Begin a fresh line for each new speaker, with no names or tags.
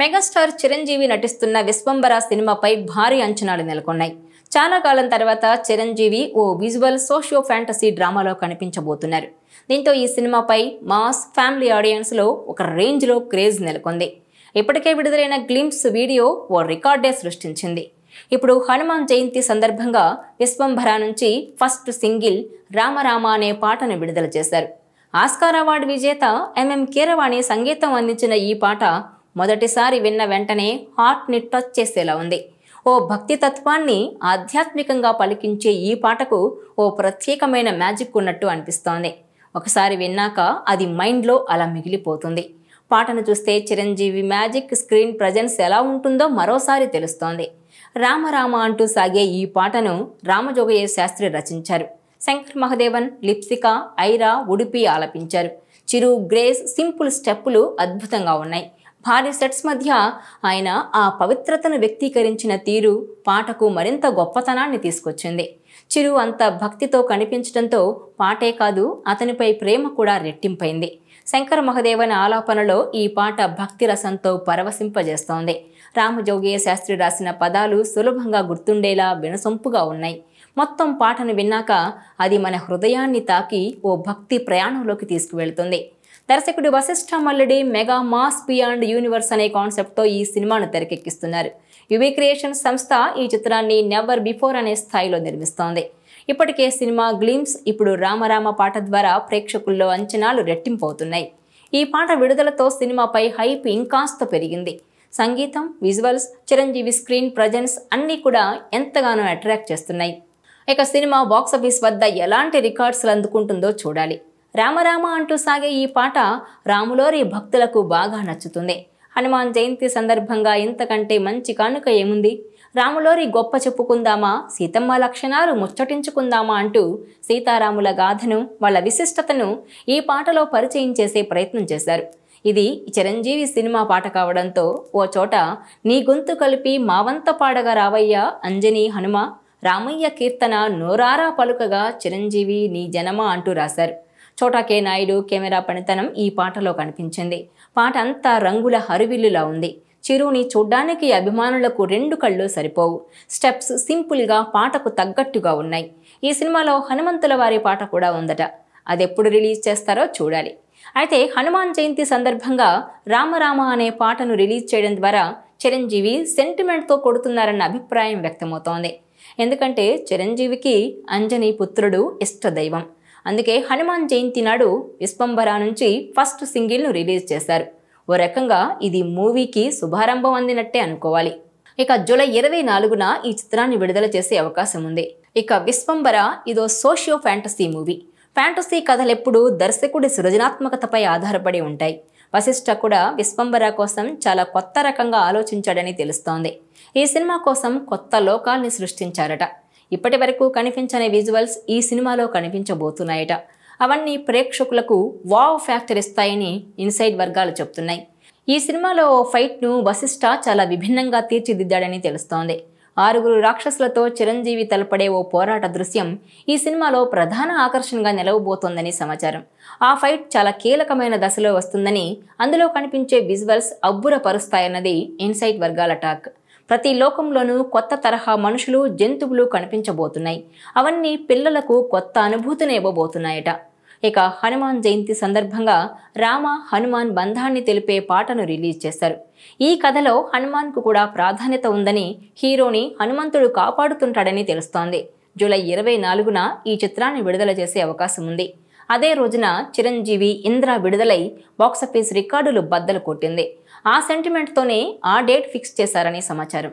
Megastar Chiranjeevi నటిస్తున్న విశ్వంబర సినిమాపై భారీ అంచనాలు నెలకొన్నాయి. చాలా కాలం తర్వాత చిరంజీవి ఓ విజువల్ సోషియో ఫ్యాంటసీ డ్రామాలో కనిపించబోతున్నారు. దీంతో ఈ సినిమాపై మాస్ ఫ్యామిలీ ఆడియన్స్ లో ఒక రేంజ్ లో క్రేజ్ నెలకొంది. ఇప్పటికే విడుదలైన గ్లింప్స్ వీడియో ఓ రికార్డే సృష్టించింది. ఇప్పుడు హనుమాన్ జయంతి సందర్భంగా విశ్వంబర నుంచి ఫస్ట్ సింగిల్ రామ రామ అనే పాటను విడుదల చేశారు. ఆస్కార్ అవార్డు విజేత ఎంఎం కీరవాణి సంగీతం అందించిన ఈ పాట మొదటిసారి విన్న వెంటనే హార్ట్ ని టచ్ చేసేలా ఉంది. ఓ భక్తి తత్వాన్ని ఆధ్యాత్మికంగా పలికించే ఈ పాటకు ఓ ప్రత్యేకమైన మ్యాజిక్ ఉన్నట్టు అనిపిస్తోంది. ఒకసారి విన్నాక అది మైండ్లో అలా మిగిలిపోతుంది. పాటను చూస్తే చిరంజీవి మ్యాజిక్ స్క్రీన్ ప్రజెన్స్ ఎలా ఉంటుందో మరోసారి తెలుస్తోంది. రామ రామ అంటూ సాగే ఈ పాటను రామజోగయ్య శాస్త్రి రచించారు. శంకర్ మహదేవన్, లిప్సిక, ఐరా, ఉడిపి ఆలపించారు. చిరు, గ్రేస్ సింపుల్ స్టెప్పులు అద్భుతంగా ఉన్నాయి. భారీ సెట్స్ మధ్య ఆయన ఆ పవిత్రతను వ్యక్తీకరించిన తీరు పాటకు మరింత గొప్పతనాన్ని తీసుకొచ్చింది. చిరు అంత భక్తితో కనిపించడంతో పాటే కాదు అతనిపై ప్రేమ కూడా రెట్టింపైంది. శంకర్ మహదేవన్ ఆలాపనలో ఈ పాట భక్తి రసంతో పరవశింపజేస్తోంది. రామజోగయ్య శాస్త్రి రాసిన పదాలు సులభంగా గుర్తుండేలా వినసొంపుగా ఉన్నాయి. మొత్తం పాటను విన్నాక అది మన హృదయాన్ని తాకి ఓ భక్తి ప్రయాణంలోకి తీసుకువెళ్తుంది. దర్శకుడు Vasishta Mallidi mega mass beyond universe అనే కాన్సెప్ట్తో ఈ సినిమాను తెరకెక్కిస్తున్నారు. యువి క్రియేషన్స్ సంస్థ ఈ చిత్రాన్ని నెవర్ బిఫోర్ అనే స్థాయిలో నిర్మిస్తోంది. ఇప్పటికే సినిమా గ్లిమ్స్, ఇప్పుడు రామరామ పాట ద్వారా ప్రేక్షకుల్లో అంచనాలు రెట్టింపవుతున్నాయి. ఈ పాట విడుదలతో సినిమాపై హైప్ ఇంకాస్త పెరిగింది. సంగీతం, విజువల్స్, చిరంజీవి స్క్రీన్ ప్రజెన్స్ అన్నీ కూడా ఎంతగానో అట్రాక్ట్ చేస్తున్నాయి. ఇక సినిమా బాక్సాఫీస్ వద్ద ఎలాంటి రికార్డ్స్లు అందుకుంటుందో చూడాలి. రామరామ అంటూ సాగే ఈ పాట రాములోరి భక్తులకు బాగా నచ్చుతుంది. హనుమాన్ జయంతి సందర్భంగా ఇంతకంటే మంచి కానుక ఏముంది? రాములోరి గొప్ప చెప్పుకుందామా, సీతమ్మ లక్షణాలు ముచ్చటించుకుందామా అంటూ సీతారాముల గాథను, వాళ్ళ విశిష్టతను ఈ పాటలో పరిచయం చేసే ప్రయత్నం చేశారు. ఇది చిరంజీవి సినిమా పాట కావడంతో ఓ చోట నీ గొంతు కలిపి మావంత పాడగా రావయ్యా అంజనీ హనుమ, రామయ్య కీర్తన నోరారా పలుకగా చిరంజీవి నీ జనమా అంటూ రాశారు. చోటా కే నాయుడు కెమెరా పనితనం ఈ పాటలో కనిపించింది. పాట అంతా రంగుల హరివిల్లులా ఉంది. చిరుని చూడ్డానికి అభిమానులకు రెండు కళ్ళు సరిపోవు. స్టెప్స్ సింపుల్గా పాటకు తగ్గట్టుగా ఉన్నాయి. ఈ సినిమాలో హనుమంతుల వారి పాట కూడా ఉందట. అదెప్పుడు రిలీజ్ చేస్తారో చూడాలి. అయితే హనుమాన్ జయంతి సందర్భంగా రామరామ అనే పాటను రిలీజ్ చేయడం ద్వారా చిరంజీవి సెంటిమెంట్తో కొడుతున్నారన్న అభిప్రాయం వ్యక్తమవుతోంది. ఎందుకంటే చిరంజీవికి అంజనీ పుత్రుడు ఇష్టదైవం. అందుకే హనుమాన్ జయంతి నాడు విశ్వంబర నుంచి ఫస్ట్ సింగిల్ను రిలీజ్ చేశారు. ఓ రకంగా ఇది మూవీకి శుభారంభం అందినట్టే అనుకోవాలి. ఇక జూలై 24న ఈ చిత్రాన్ని విడుదల చేసే అవకాశం ఉంది. ఇక విశ్వంబర ఇదో సోషియో ఫ్యాంటసీ మూవీ. ఫ్యాంటసీ కథలెప్పుడు దర్శకుడి సృజనాత్మకతపై ఆధారపడి ఉంటాయి. వశిష్ఠ కూడా విశ్వంబర కోసం చాలా కొత్త రకంగా ఆలోచించాడని తెలుస్తోంది. ఈ సినిమా కోసం కొత్త లోకాల్ని సృష్టించారట. ఇప్పటి వరకు కనిపించని విజువల్స్ ఈ సినిమాలో కనిపించబోతున్నాయట. అవన్నీ ప్రేక్షకులకు వావ్ ఫ్యాక్టర్ ఇస్తాయని ఇన్సైడ్ వర్గాలు చెప్తున్నాయి. ఈ సినిమాలో ఓ ఫైట్ను వశిష్ఠ చాలా విభిన్నంగా తీర్చిదిద్దాడని తెలుస్తోంది. 6 రాక్షసులతో చిరంజీవి తలపడే ఓ పోరాట దృశ్యం ఈ సినిమాలో ప్రధాన ఆకర్షణగా నిలవబోతోందని సమాచారం. ఆ ఫైట్ చాలా కీలకమైన దశలో వస్తుందని, అందులో కనిపించే విజువల్స్ అబ్బురపరుస్తాయన్నది ఇన్సైడ్ వర్గాల టాక్. ప్రతి లోకంలోనూ కొత్త తరహా మనుషులు, జంతువులు కనిపించబోతున్నాయి. అవన్నీ పిల్లలకు కొత్త అనుభూతిని ఇవ్వబోతున్నాయట. ఇక హనుమాన్ జయంతి సందర్భంగా రామ హనుమాన్ బంధాన్ని తెలిపే పాటను రిలీజ్ చేశారు. ఈ కథలో హనుమాన్కు కూడా ప్రాధాన్యత ఉందని, హీరోని హనుమంతుడు కాపాడుతుంటాడని తెలుస్తోంది. జూలై 24న ఈ చిత్రాన్ని విడుదల చేసే అవకాశం ఉంది. అదే రోజున చిరంజీవి ఇంద్ర విడుదలై బాక్సాఫీస్ రికార్డులు బద్దలు కొట్టింది. ఆ సెంటిమెంట్తోనే ఆ డేట్ ఫిక్స్ చేశారని సమాచారం.